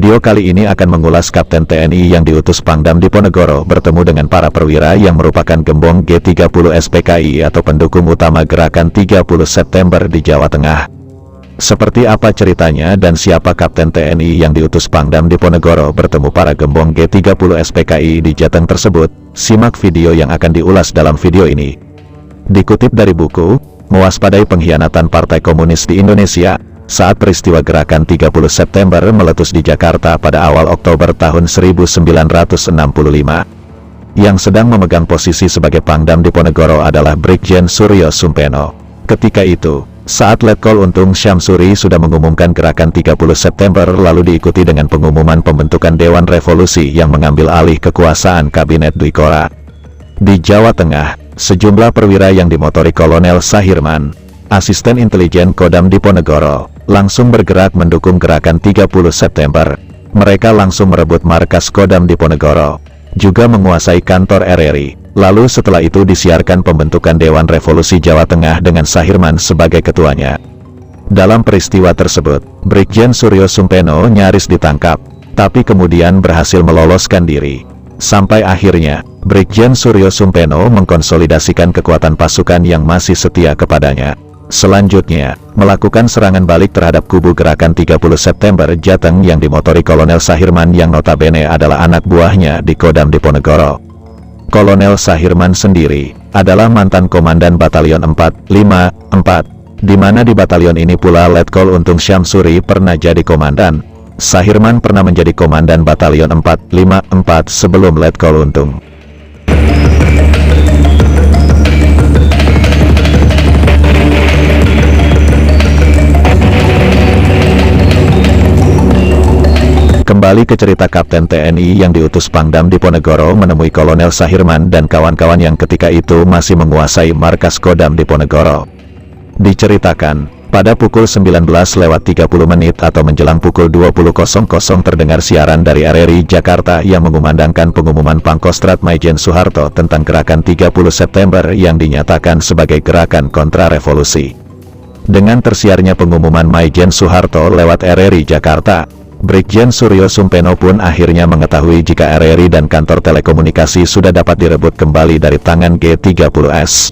Video kali ini akan mengulas Kapten TNI yang diutus Pangdam Diponegoro bertemu dengan para perwira yang merupakan gembong G30 SPKI atau pendukung utama gerakan 30 September di Jawa Tengah. Seperti apa ceritanya dan siapa Kapten TNI yang diutus Pangdam Diponegoro bertemu para gembong G30 SPKI di Jateng tersebut? Simak video yang akan diulas dalam video ini. Dikutip dari buku, Mewaspadai Pengkhianatan Partai Komunis di Indonesia, saat peristiwa gerakan 30 September meletus di Jakarta pada awal Oktober tahun 1965. Yang sedang memegang posisi sebagai Pangdam Diponegoro adalah Brigjen Suryo Sumpeno. Ketika itu, saat Letkol Untung Syamsuri sudah mengumumkan gerakan 30 September lalu diikuti dengan pengumuman pembentukan Dewan Revolusi yang mengambil alih kekuasaan Kabinet Dwi Kora. Di Jawa Tengah, sejumlah perwira yang dimotori Kolonel Sahirman, asisten intelijen Kodam Diponegoro, langsung bergerak mendukung gerakan 30 September. Mereka langsung merebut markas Kodam Diponegoro, juga menguasai kantor RRI. Lalu setelah itu disiarkan pembentukan Dewan Revolusi Jawa Tengah dengan Sahirman sebagai ketuanya. Dalam peristiwa tersebut, Brigjen Suryo Sumpeno nyaris ditangkap, tapi kemudian berhasil meloloskan diri. Sampai akhirnya, Brigjen Suryo Sumpeno mengkonsolidasikan kekuatan pasukan yang masih setia kepadanya. Selanjutnya, melakukan serangan balik terhadap kubu gerakan 30 September Jateng yang dimotori Kolonel Sahirman yang notabene adalah anak buahnya di Kodam Diponegoro. Kolonel Sahirman sendiri adalah mantan komandan Batalion 454, di mana di batalion ini pula Letkol Untung Syamsuri pernah jadi komandan. Sahirman pernah menjadi komandan Batalion 454 sebelum Letkol Untung. Kembali ke cerita Kapten TNI yang diutus Pangdam Diponegoro menemui Kolonel Sahirman dan kawan-kawan yang ketika itu masih menguasai markas Kodam Diponegoro. Diceritakan, pada pukul 19:30 atau menjelang pukul 20.00 terdengar siaran dari RRI Jakarta yang mengumandangkan pengumuman Pangkostrat Maijen Soeharto tentang gerakan 30 September yang dinyatakan sebagai gerakan kontra-revolusi. Dengan tersiarnya pengumuman Maijen Soeharto lewat RRI Jakarta, Brigjen Suryo Sumpeno pun akhirnya mengetahui jika RRI dan kantor telekomunikasi sudah dapat direbut kembali dari tangan G30S.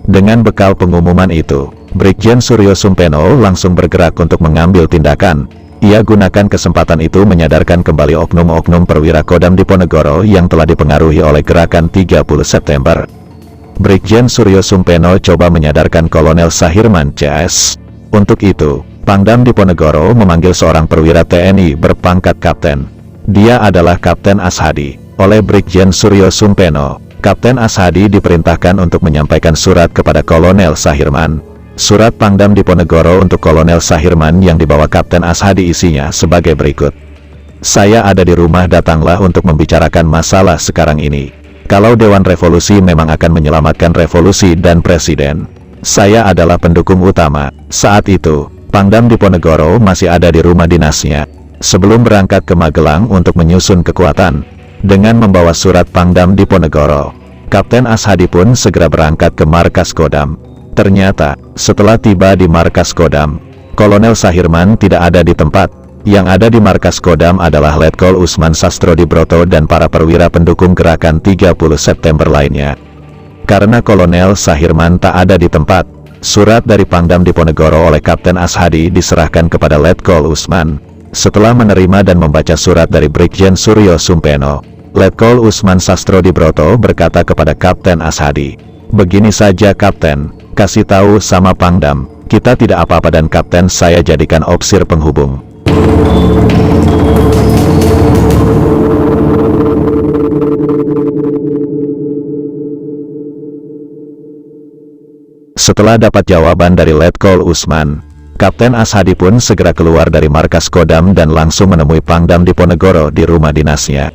Dengan bekal pengumuman itu, Brigjen Suryo Sumpeno langsung bergerak untuk mengambil tindakan. Ia gunakan kesempatan itu menyadarkan kembali oknum-oknum perwira Kodam Diponegoro yang telah dipengaruhi oleh gerakan 30 September. Brigjen Suryo Sumpeno coba menyadarkan Kolonel Sahirman CS. Untuk itu, Pangdam Diponegoro memanggil seorang perwira TNI berpangkat kapten. Dia adalah Kapten Ashadi. Oleh Brigjen Suryo Sumpeno, Kapten Ashadi diperintahkan untuk menyampaikan surat kepada Kolonel Sahirman. Surat Pangdam Diponegoro untuk Kolonel Sahirman yang dibawa Kapten Ashadi isinya sebagai berikut. Saya ada di rumah, datanglah untuk membicarakan masalah sekarang ini. Kalau Dewan Revolusi memang akan menyelamatkan revolusi dan presiden, saya adalah pendukung utama. Saat itu, Pangdam Diponegoro masih ada di rumah dinasnya, sebelum berangkat ke Magelang untuk menyusun kekuatan. Dengan membawa surat Pangdam Diponegoro, Kapten Ashadi pun segera berangkat ke markas Kodam. Ternyata, setelah tiba di markas Kodam, Kolonel Sahirman tidak ada di tempat. Yang ada di markas Kodam adalah Letkol Usman Sastrodibroto dan para perwira pendukung gerakan 30 September lainnya. Karena Kolonel Sahirman tak ada di tempat, surat dari Pangdam Diponegoro oleh Kapten Ashadi diserahkan kepada Letkol Usman. Setelah menerima dan membaca surat dari Brigjen Suryo Sumpeno, Letkol Usman Sastrodibroto berkata kepada Kapten Ashadi, "Begini saja Kapten, kasih tahu sama Pangdam, kita tidak apa-apa dan Kapten saya jadikan opsir penghubung." Setelah dapat jawaban dari Letkol Usman, Kapten Ashadi pun segera keluar dari markas Kodam dan langsung menemui Pangdam Diponegoro di rumah dinasnya.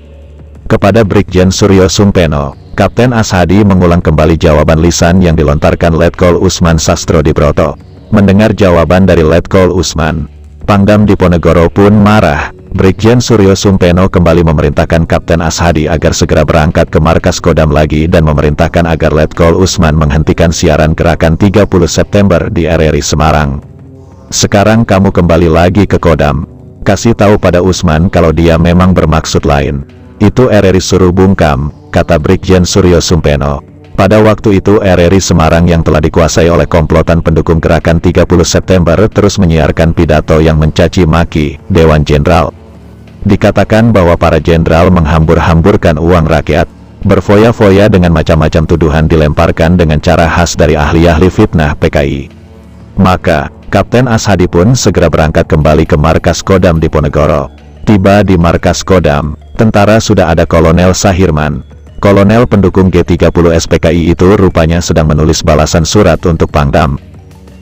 Kepada Brigjen Suryo Sumpeno, Kapten Ashadi mengulang kembali jawaban lisan yang dilontarkan Letkol Usman Sastrodibroto. Mendengar jawaban dari Letkol Usman, Pangdam Diponegoro pun marah. Brigjen Suryo Sumpeno kembali memerintahkan Kapten Ashadi agar segera berangkat ke markas Kodam lagi dan memerintahkan agar Letkol Usman menghentikan siaran gerakan 30 September di RRI Semarang. "Sekarang kamu kembali lagi ke Kodam. kasih tahu pada Usman kalau dia memang bermaksud lain. Itu RRI suruh bungkam, kata Brigjen Suryo Sumpeno. Pada waktu itu RRI Semarang yang telah dikuasai oleh komplotan pendukung gerakan 30 September terus menyiarkan pidato yang mencaci maki Dewan Jenderal. Dikatakan bahwa para jenderal menghambur-hamburkan uang rakyat, berfoya-foya dengan macam-macam tuduhan dilemparkan dengan cara khas dari ahli-ahli fitnah PKI. Maka, Kapten Ashadi pun segera berangkat kembali ke markas Kodam Diponegoro. Tiba di markas Kodam, tentara sudah ada Kolonel Sahirman. Kolonel pendukung G30 SPKI itu rupanya sedang menulis balasan surat untuk Pangdam.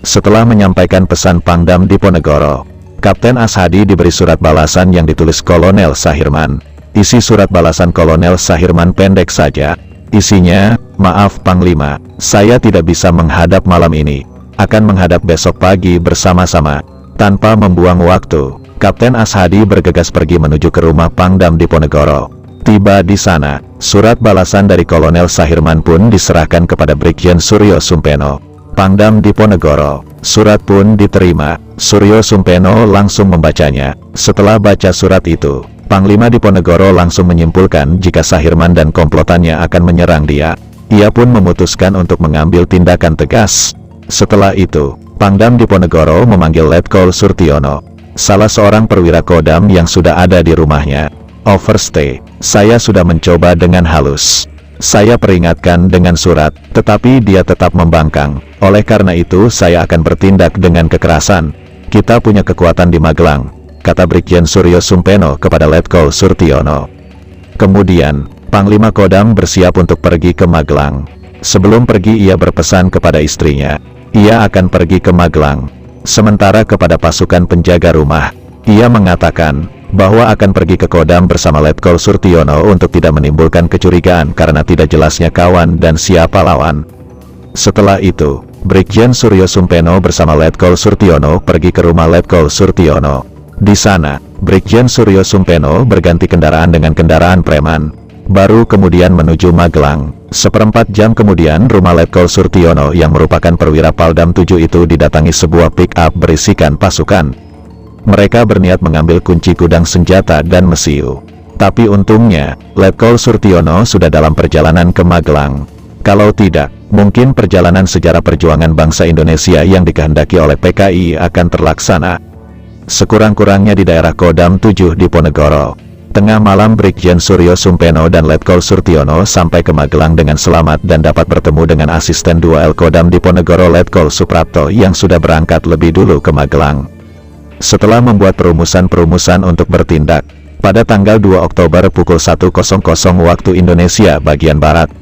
Setelah menyampaikan pesan Pangdam Diponegoro, Kapten Ashadi diberi surat balasan yang ditulis Kolonel Sahirman. Isi surat balasan Kolonel Sahirman pendek saja. Isinya, "Maaf Panglima, saya tidak bisa menghadap malam ini. Akan menghadap besok pagi bersama-sama." Tanpa membuang waktu, Kapten Ashadi bergegas pergi menuju ke rumah Pangdam Diponegoro. Tiba di sana, surat balasan dari Kolonel Sahirman pun diserahkan kepada Brigjen Suryo Sumpeno. Pangdam Diponegoro, surat pun diterima. Suryo Sumpeno langsung membacanya. Setelah baca surat itu, Panglima Diponegoro langsung menyimpulkan jika Sahirman dan komplotannya akan menyerang dia. Ia pun memutuskan untuk mengambil tindakan tegas. Setelah itu, Pangdam Diponegoro memanggil Letkol Surtiono, salah seorang perwira Kodam yang sudah ada di rumahnya. "Overstay, saya sudah mencoba dengan halus. Saya peringatkan dengan surat, tetapi dia tetap membangkang. Oleh karena itu saya akan bertindak dengan kekerasan. Kita punya kekuatan di Magelang," kata Brigjen Suryo Sumpeno kepada Letkol Surtiono. Kemudian, Panglima Kodam bersiap untuk pergi ke Magelang. Sebelum pergi ia berpesan kepada istrinya, ia akan pergi ke Magelang. Sementara kepada pasukan penjaga rumah, ia mengatakan bahwa akan pergi ke Kodam bersama Letkol Surtiono untuk tidak menimbulkan kecurigaan karena tidak jelasnya kawan dan siapa lawan. Setelah itu, Brigjen Suryo Sumpeno bersama Letkol Surtiono pergi ke rumah Letkol Surtiono. Di sana, Brigjen Suryo Sumpeno berganti kendaraan dengan kendaraan preman, baru kemudian menuju Magelang. Seperempat jam kemudian rumah Letkol Surtiono yang merupakan perwira Paldam 7 itu didatangi sebuah pick-up berisikan pasukan. Mereka berniat mengambil kunci gudang senjata dan mesiu. Tapi untungnya, Letkol Surtiono sudah dalam perjalanan ke Magelang. Kalau tidak, mungkin perjalanan sejarah perjuangan bangsa Indonesia yang dikehendaki oleh PKI akan terlaksana. Sekurang-kurangnya di daerah Kodam 7 Diponegoro. Tengah malam Brigjen Suryo Sumpeno dan Letkol Surtiono sampai ke Magelang dengan selamat dan dapat bertemu dengan asisten 2L Kodam Diponegoro Letkol Suprapto yang sudah berangkat lebih dulu ke Magelang. Setelah membuat perumusan-perumusan untuk bertindak, pada tanggal 2 Oktober pukul 1.00 waktu Indonesia bagian Barat,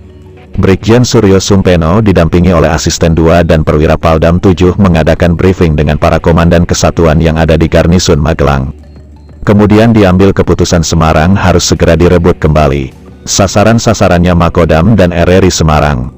Brigjen Suryo Sumpeno didampingi oleh asisten 2 dan perwira Paldam 7 mengadakan briefing dengan para komandan kesatuan yang ada di Garnisun Magelang. Kemudian diambil keputusan Semarang harus segera direbut kembali. Sasaran-sasarannya Makodam dan RRI Semarang.